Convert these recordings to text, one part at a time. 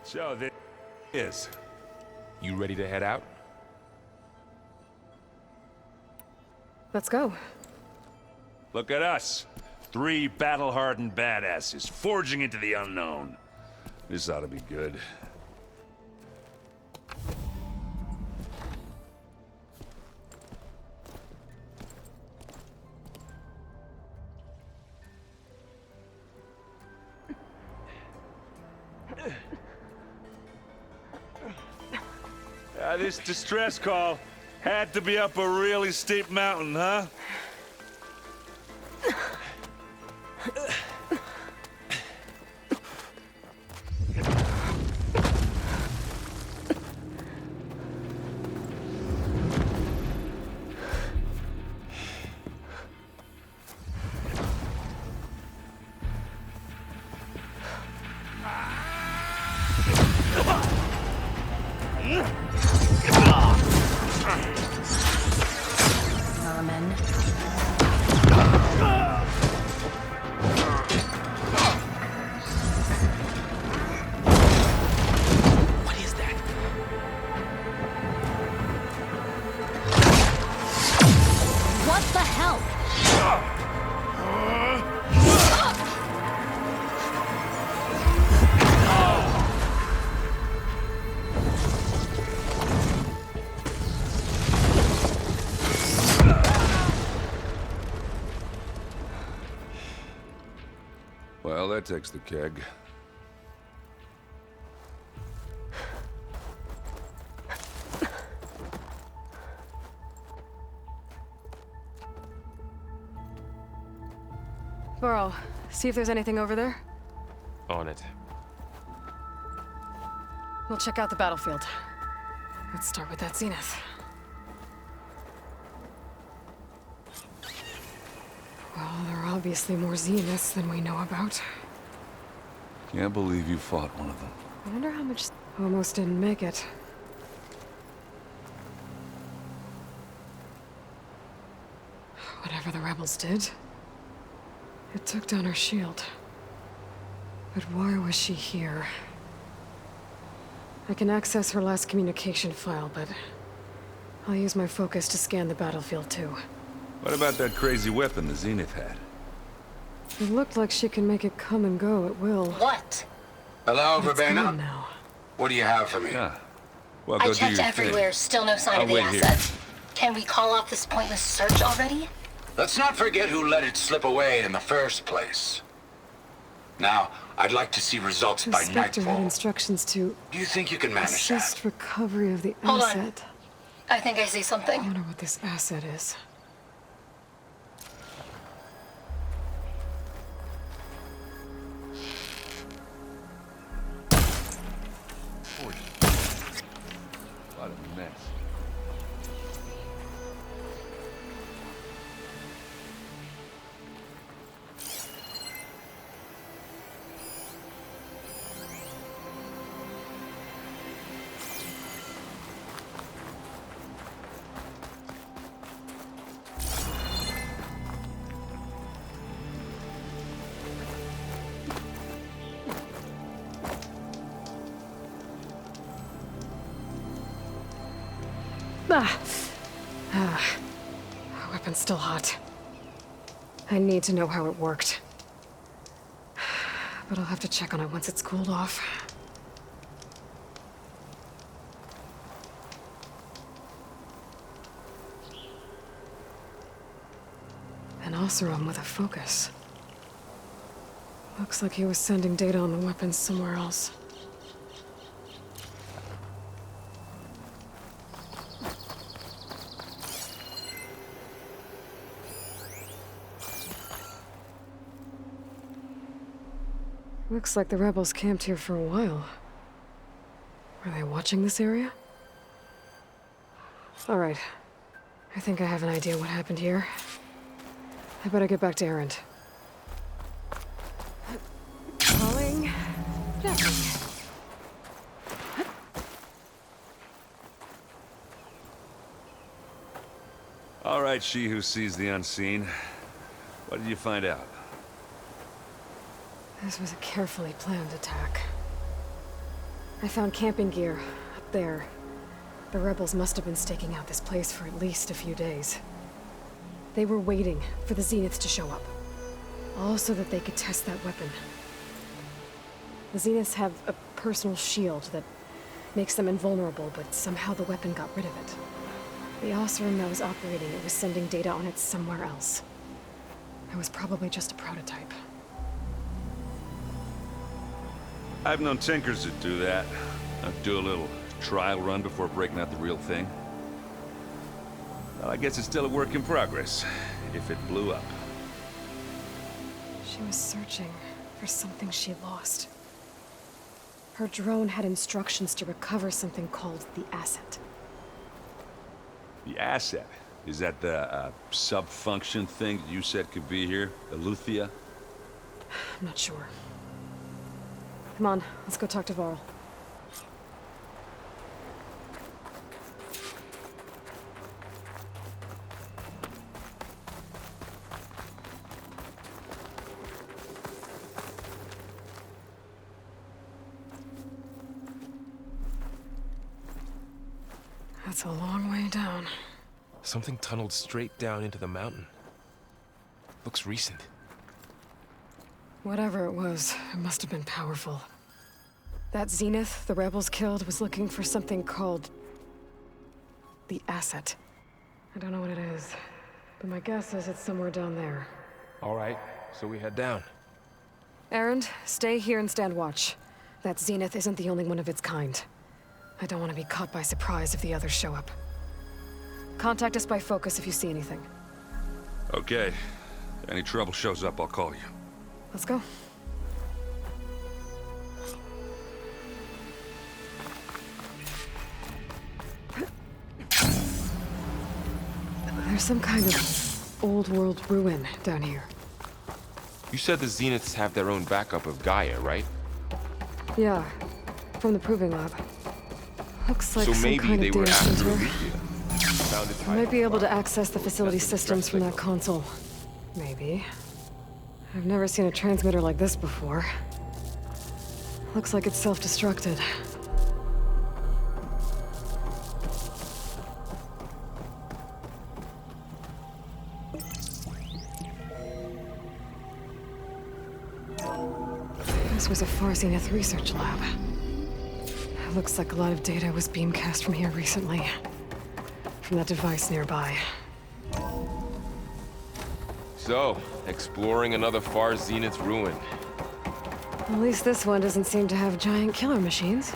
So this is. You ready to head out? Let's go. Look at us. 3 battle-hardened badasses forging into the unknown. This ought to be good. This distress call had to be up a really steep mountain, huh? Well, that takes the keg. Burl, see if there's anything over there. On it. We'll check out the battlefield. Let's start with that zenith. Well, there are obviously more zeniths than we know about. Can't believe you fought one of them. I wonder how much... Almost didn't make it. Whatever the rebels did, it took down her shield. But why was she here? I can access her last communication file, but I'll use my focus to scan the battlefield too. What about that crazy weapon the Zenith had? It looked like she can make it come and go at will. What? Hello, It's gone Verbena? now. What do you have for me? Yeah. Well, I go do checked your everywhere, still no sign I'll of the wait here. asset. Can we call off this pointless search already? Let's not forget who let it slip away in the first place. Now, I'd like to see results The by Spectre had nightfall. instructions to Do you think you can manage assist that? recovery of the Hold on. asset. I think I see I something. wonder what this asset is. What a mess. Our weapon's still hot. I need to know how it worked. But I'll have to check on it once it's cooled off. An Oseram with a focus. Looks like he was sending data on the weapons somewhere else. Looks like the rebels camped here for a while. Were they watching this area? All right. I think I have an idea what happened here. I better get back to Erend. Calling... Jeffrey. All right, she who sees the unseen. What did you find out? This was a carefully planned attack. I found camping gear up there. The rebels must have been staking out this place for at least a few days. They were waiting for the Zeniths to show up. All so that they could test that weapon. The Zeniths have a personal shield that makes them invulnerable, but somehow the weapon got rid of it. The Oseram that was operating it was sending data on it somewhere else. It was probably just a prototype. I've known tinkers that do that. I'd do a little trial run before breaking out the real thing. Well, I guess it's still a work in progress, if it blew up. She was searching for something she lost. Her drone had instructions to recover something called the asset. The asset? Is that the sub-function thing that you said could be here? Eleuthia? I'm not sure. Come on, let's go talk to Varl. That's a long way down. Something tunneled straight down into the mountain. Looks recent. Whatever it was, it must have been powerful. That Zenith the rebels killed was looking for something called the asset. I don't know what it is, but my guess is it's somewhere down there. All right, so we head down. Erend, stay here and stand watch. That Zenith isn't the only one of its kind. I don't want to be caught by surprise if the others show up. Contact us by focus if you see anything. Okay. If any trouble shows up, I'll call you. Let's go. There's some kind of old world ruin down here. You said the Zeniths have their own backup of Gaia, right? Yeah, from the proving lab. Looks like So some maybe kind they of were data after center. Eleuthia. Found it I might be able to tied access the facility That's the systems stress from that signal. console. Maybe. I've never seen a transmitter like this before. Looks like it's self-destructed. This was a Far Zenith research lab. Looks like a lot of data was beamcast from here recently. From that device nearby. So, exploring another Far Zenith ruin. At least this one doesn't seem to have giant killer machines.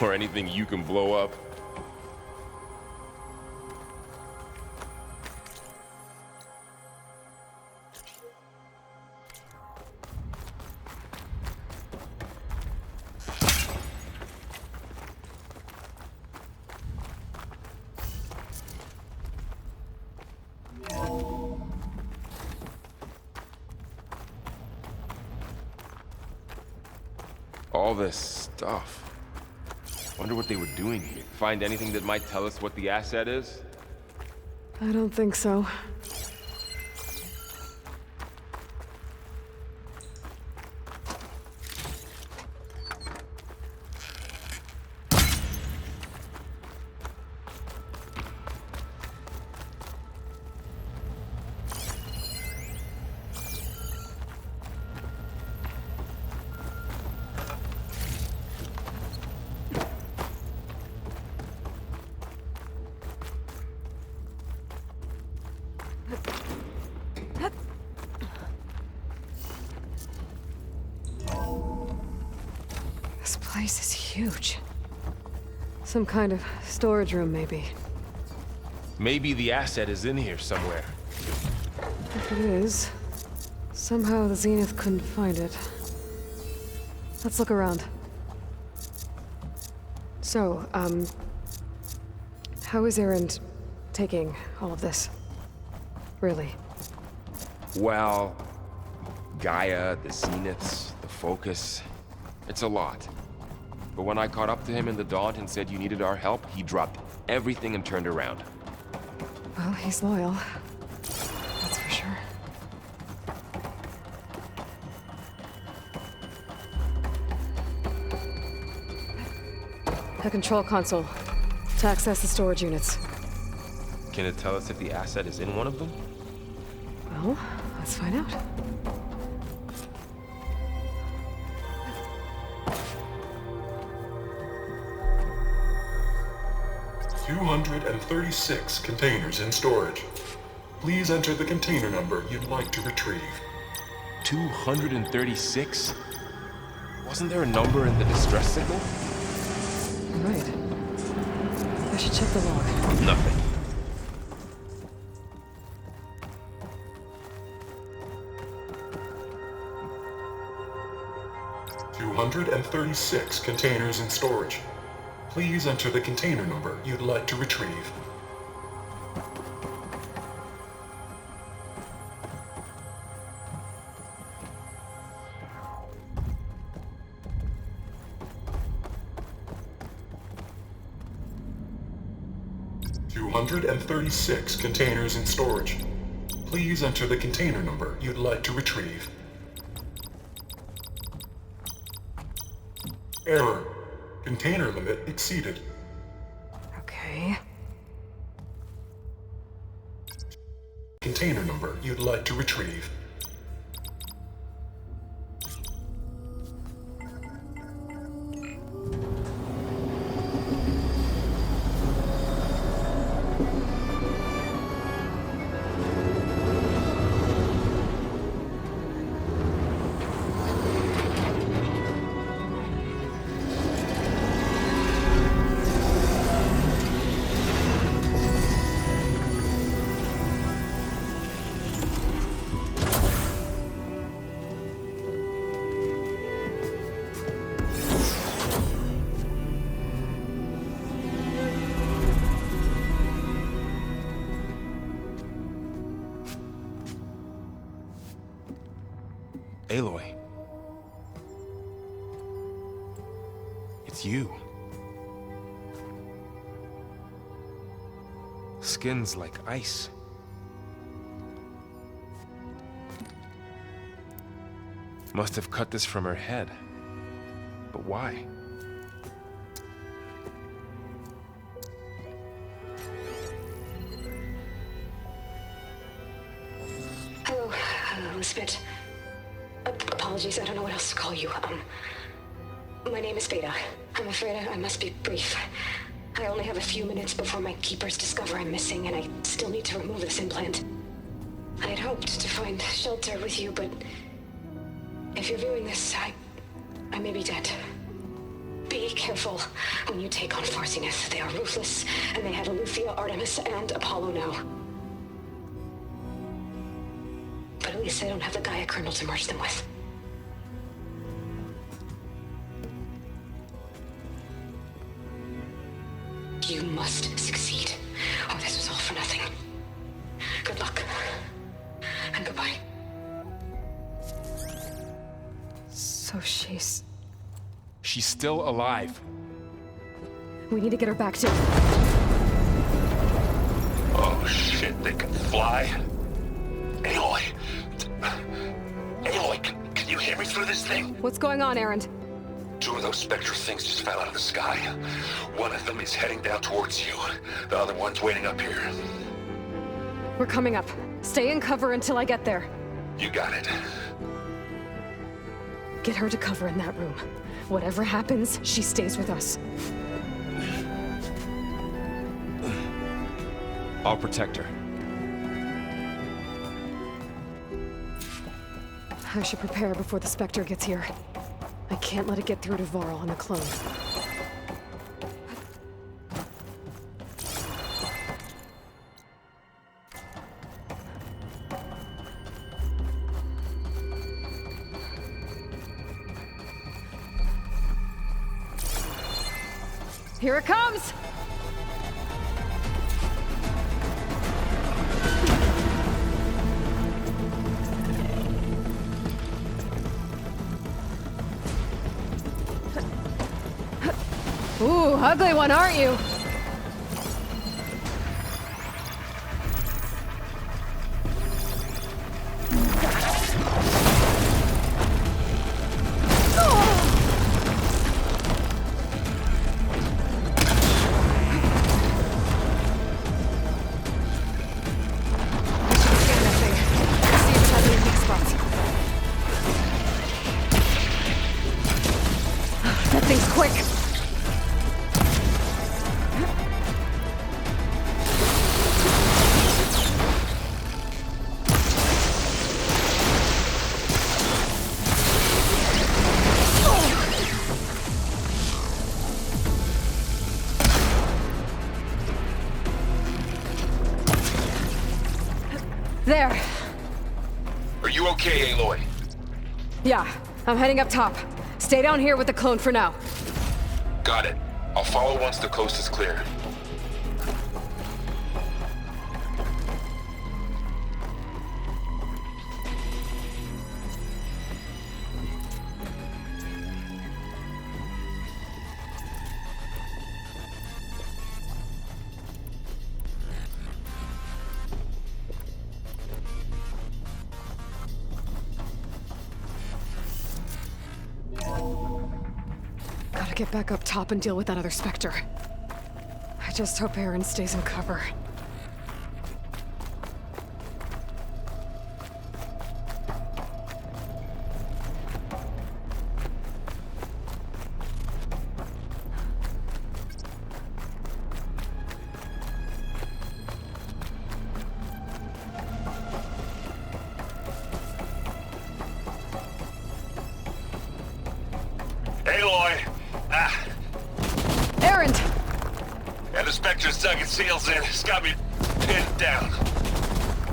Or anything you can blow up. All this stuff. Wonder what they were doing here. Find anything that might tell us what the asset is? I don't think so. This place is huge. Some kind of storage room, maybe. Maybe the asset is in here somewhere. If it is, somehow the Zenith couldn't find it. Let's look around. So, how is Erend taking all of this? Really? Well, Gaia, the Zeniths, the Focus. It's a lot. But when I caught up to him in the Daunt and said you needed our help, he dropped everything and turned around. Well, he's loyal. That's for sure. A control console to access the storage units. Can it tell us if the asset is in one of them? Well, let's find out. $236 containers in storage. Please enter the container number you'd like to retrieve. 236? Wasn't there a number in the distress signal? Right. I should check the log. Nothing. $236 containers in storage. Please enter the container number you'd like to retrieve. $236 containers in storage. Please enter the container number you'd like to retrieve. Error. Container limit exceeded. Okay. Container number you'd like to retrieve. Aloy. It's you. Skin's like ice. Must have cut this from her head. But why? Hello, Elizabeth. Apologies, I don't know what else to call you. My name is Veda. I'm afraid I must be brief. I only have a few minutes before my keepers discover I'm missing, and I still need to remove this implant. I had hoped to find shelter with you, but if you're viewing this, I may be dead. Be careful when you take on Far Zenith. They are ruthless, and they have Aletheia, Artemis, and Apollo now. But at least they don't have the Gaia kernel to merge them with. You must succeed, or this was all for nothing. Good luck. And goodbye. So she's... She's still alive. We need to get her back to... Oh shit, they can fly? Aloy! Aloy, can you hear me through this thing? What's going on, Erend? Two of those spectral things just fell out of the sky. One of them is heading down towards you. The other one's waiting up here. We're coming up. Stay in cover until I get there. You got it. Get her to cover in that room. Whatever happens, she stays with us. I'll protect her. I should prepare before the Spectre gets here. I can't let it get through to Varl and the clone. Here it comes! Ooh, ugly one, aren't you? things quick! There. Are you okay, Aloy? Yeah, I'm heading up top. Stay down here with the clone for now. Got it. I'll follow once the coast is clear. Gotta get back up top and deal with that other Spectre. I just hope Aaron stays in cover. Aloy! Aaron! Yeah, the Spectre's dug its heels in. It's got me pinned down.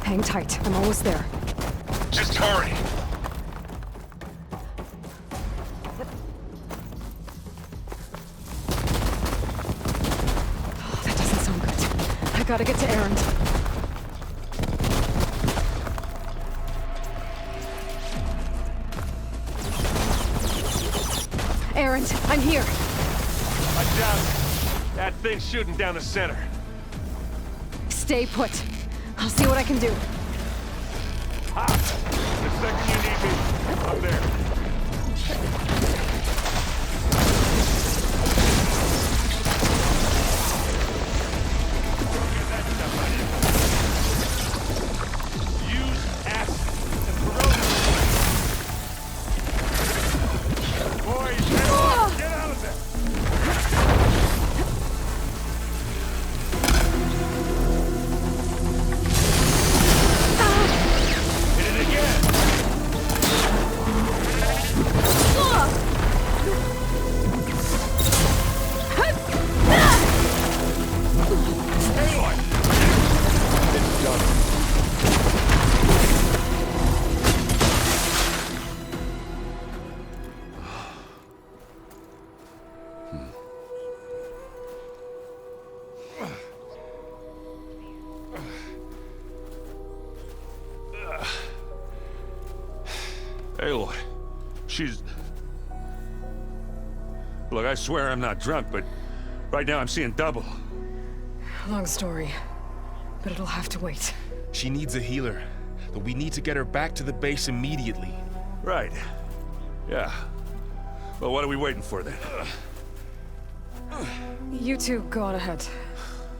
Hang tight, I'm almost there. Just hurry. Oh, that doesn't sound good. I gotta get to Aaron. Aaron, I'm here. I doubt it. That thing's shooting down the center. Stay put. I'll see what I can do. Ha! The second you need me, I'm there. Get that stuff out of here. Use acid and corrosion. Boys, get out of there! Hit it again! Aloy! It's done. Aloy, she's... Look, I swear I'm not drunk, but right now I'm seeing double. Long story, but it'll have to wait. She needs a healer, but we need to get her back to the base immediately. Right. Yeah. Well, what are we waiting for then? You two go on ahead.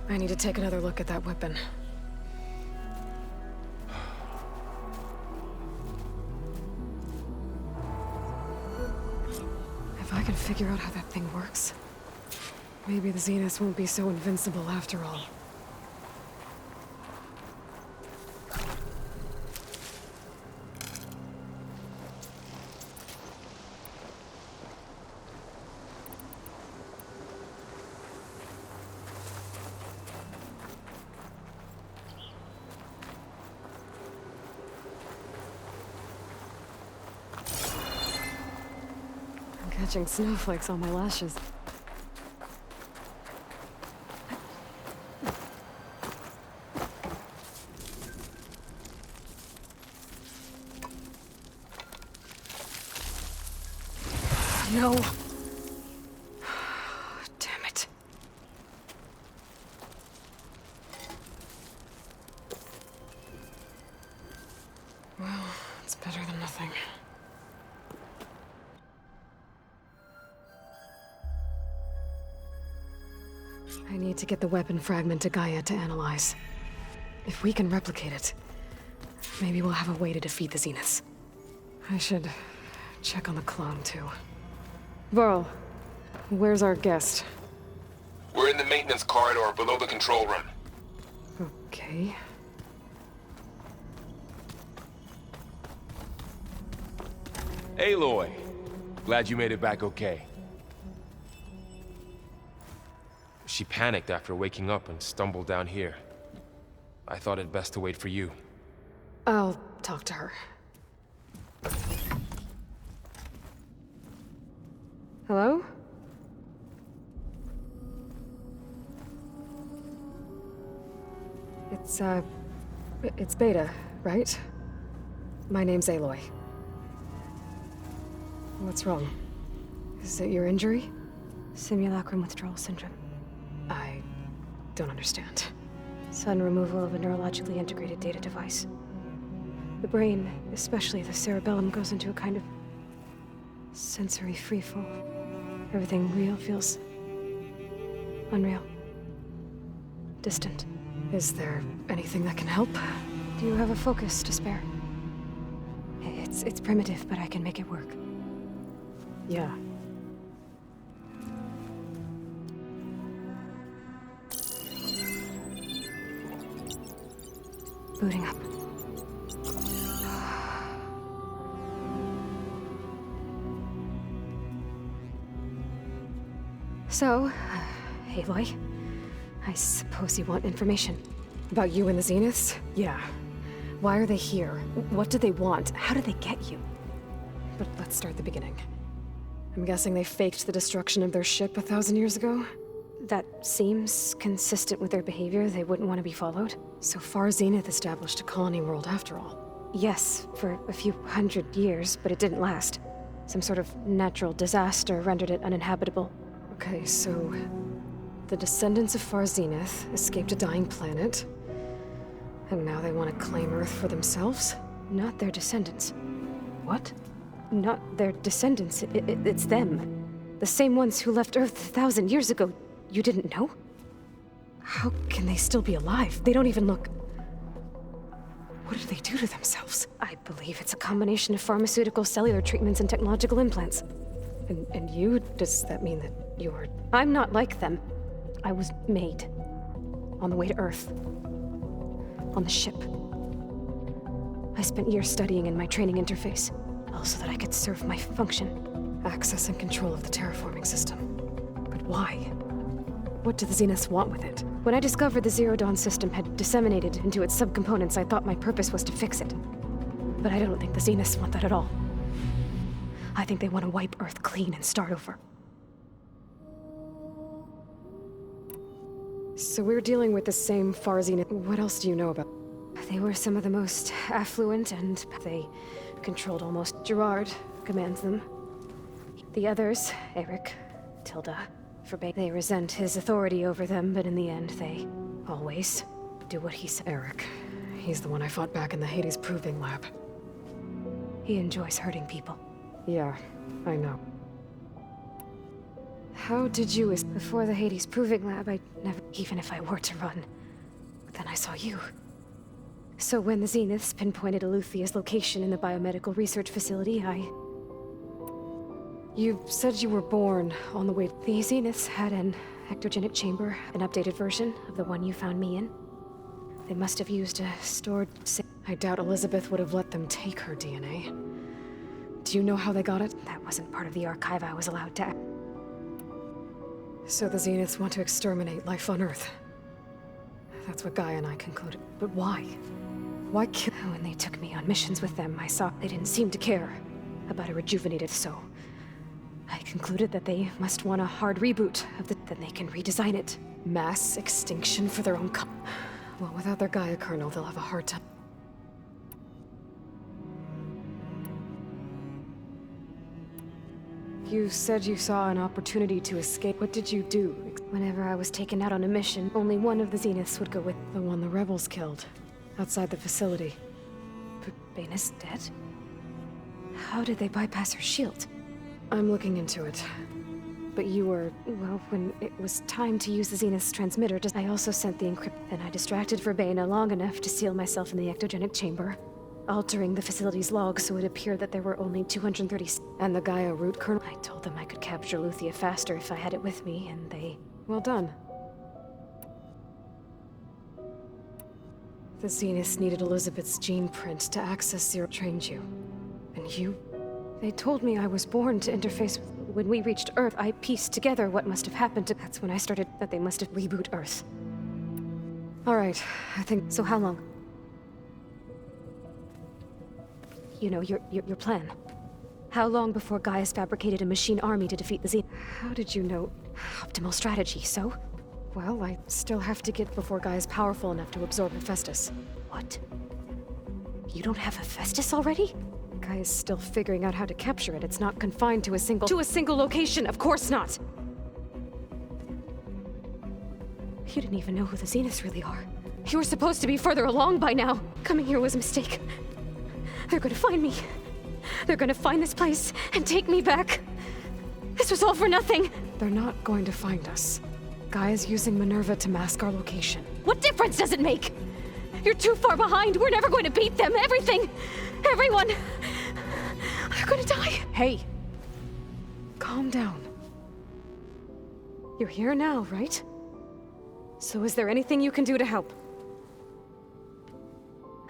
I need to take another look at that weapon. If I can figure out how that thing works, maybe the Zeniths won't be so invincible after all. Catching snowflakes on my lashes. No. Damn it. Well, it's better than nothing. I need to get the weapon fragment to Gaia to analyze. If we can replicate it, maybe we'll have a way to defeat the Zeniths. I should check on the clone, too. Varl, Where's our guest? We're in the maintenance corridor below the control room. Okay. Aloy, glad you made it back okay. She panicked after waking up and stumbled down here. I thought it best to wait for you. I'll talk to her. Hello? It's Beta, right? My name's Aloy. What's wrong? Is it your injury? Simulacrum withdrawal syndrome. I don't understand. Sudden removal of a neurologically integrated data device. The brain, especially the cerebellum, goes into a kind of sensory freefall. Everything real feels unreal. Distant. Is there anything that can help? Do you have a focus to spare? It's primitive, but I can make it work. Yeah. Booting up. So, Aloy, I suppose you want information. About you and the Zeniths? Yeah. Why are they here? What do they want? How did they get you? But let's start at the beginning. I'm guessing they faked the destruction of their ship 1,000 years ago? That seems consistent with their behavior. They wouldn't want to be followed. So far, Zenith established a colony world after all. Yes, for a few hundred years, but it didn't last. Some sort of natural disaster rendered it uninhabitable. Okay, so the descendants of Far Zenith escaped a dying planet, and now they want to claim Earth for themselves? Not their descendants. What? Not their descendants. It's them. The same ones who left Earth 1,000 years ago. You didn't know? How can they still be alive? They don't even look... What did they do to themselves? I believe it's a combination of pharmaceutical, cellular treatments, and technological implants. And you? Does that mean that you're... I'm not like them. I was made. On the way to Earth. On the ship. I spent years studying in my training interface, all so that I could serve my function. Access and control of the terraforming system. But why? What do the Zeniths want with it? When I discovered the Zero Dawn system had disseminated into its subcomponents, I thought my purpose was to fix it. But I don't think the Zeniths want that at all. I think they want to wipe Earth clean and start over. So we're dealing with the same Far Zenith. What else do you know about? They were some of the most affluent, and they controlled almost. Gerard commands them. The others, Eric, Tilda, forbade. They resent his authority over them, but in the end, they always do what he says. Eric. He's the one I fought back in the Hades Proving Lab. He enjoys hurting people. Yeah, I know. How did you... Before the Hades Proving Lab, I'd never... Even if I were to run, then I saw you. So when the Zeniths pinpointed Aleuthia's location in the biomedical research facility, You said you were born on the way... The Zeniths had an ectogenic chamber, an updated version of the one you found me in. They must have used a stored... I doubt Elizabeth would have let them take her DNA. Do you know how they got it? That wasn't part of the archive I was allowed to... So the Zeniths want to exterminate life on Earth. That's what Guy and I concluded. But why? Why kill... When they took me on missions with them, I saw they didn't seem to care about a rejuvenated soul. I concluded that they must want a hard reboot of the... Then they can redesign it. Mass extinction for their own Well, without their Gaia kernel, they'll have a hard time. You said you saw an opportunity to escape. What did you do? Whenever I was taken out on a mission, only one of the Zeniths would go with... The one the rebels killed. Outside the facility. But Baina's dead? How did they bypass her shield? I'm looking into it. But you were... Well, when it was time to use the Zenith's transmitter, I also sent the encrypt... Then I distracted Verbaina long enough to seal myself in the ectogenic chamber. altering the facility's logs so it appeared that there were only 230 and the Gaia root kernel. I told them I could capture Luthia faster if I had it with me, and they... Well done. The Zeniths needed Elizabeth's gene print to access Zero. Trained you. And you? They told me I was born to interface with... When we reached Earth, I pieced together what must have happened to... That's when I started that they must have reboot Earth. All right, I think... So how long? You know, your plan. How long before Gaia's fabricated a machine army to defeat the Zenith? How did you know? Optimal strategy, so? Well, I still have to get before Gaia's powerful enough to absorb Hephaestus. What? You don't have Hephaestus already? Gaia's still figuring out how to capture it. It's not confined to a single... To a single location, of course not! You didn't even know who the Zeniths really are. You were supposed to be further along by now. Coming here was a mistake. They're gonna find me. They're gonna find this place and take me back. This was all for nothing. They're not going to find us. Gaia's using Minerva to mask our location. What difference does it make? You're too far behind. We're never going to beat them. Everything. Everyone. They're gonna die. Hey. Calm down. You're here now, right? So is there anything you can do to help?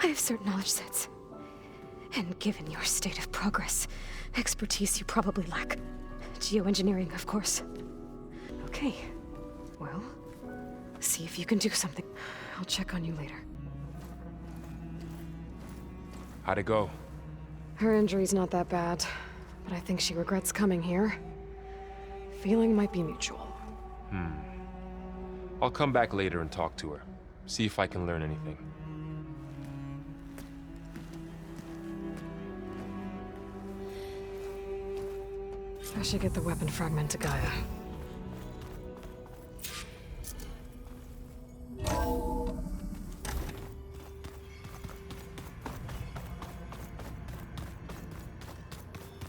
I have certain knowledge sets. And given your state of progress, expertise you probably lack. Geoengineering, of course. Okay. Well, see if you can do something. I'll check on you later. How'd it go? Her injury's not that bad, but I think she regrets coming here. Feeling might be mutual. I'll come back later and talk to her. See if I can learn anything. I should get the weapon fragment to Gaia.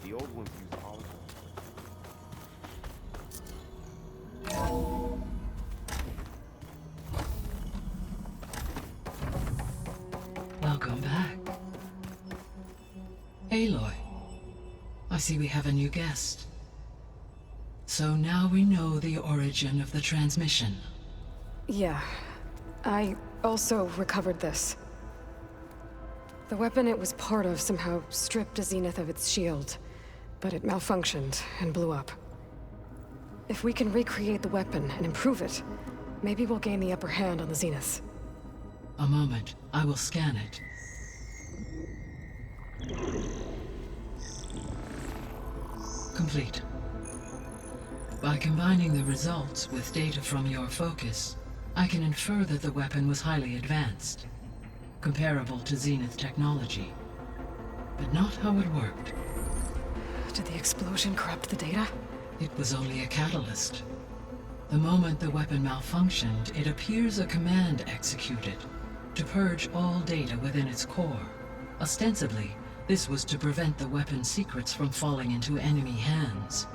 The old ones use olive. Welcome back. Aloy, I see we have a new guest. So now we know the origin of the transmission. Yeah. I also recovered this. The weapon it was part of somehow stripped a Zenith of its shield, but it malfunctioned and blew up. If we can recreate the weapon and improve it, maybe we'll gain the upper hand on the Zeniths. A moment. I will scan it. Complete. By combining the results with data from your focus, I can infer that the weapon was highly advanced, comparable to Zenith technology, but not how it worked. Did the explosion corrupt the data? It was only a catalyst. The moment the weapon malfunctioned, it appears a command executed to purge all data within its core. Ostensibly, this was to prevent the weapon's secrets from falling into enemy hands.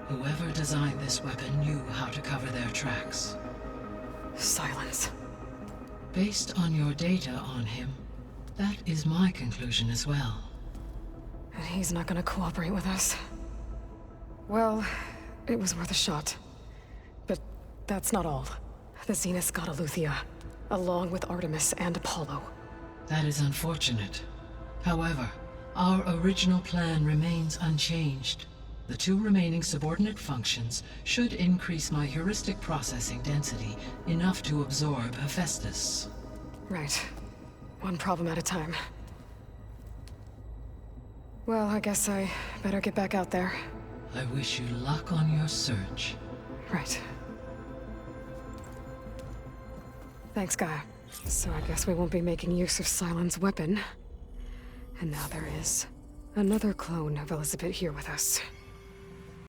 Whoever designed this weapon knew how to cover their tracks. Silence. Based on your data on him, that is my conclusion as well. And he's not gonna cooperate with us. Well, it was worth a shot. But that's not all. The Zeniths got Eleuthia, along with Artemis and Apollo. That is unfortunate. However, our original plan remains unchanged. The two remaining subordinate functions should increase my heuristic processing density enough to absorb Hephaestus. Right. One problem at a time. Well, I guess I better get back out there. I wish you luck on your search. Right. Thanks, Gaia. So I guess we won't be making use of Cylon's weapon. And now there is another clone of Elizabeth here with us.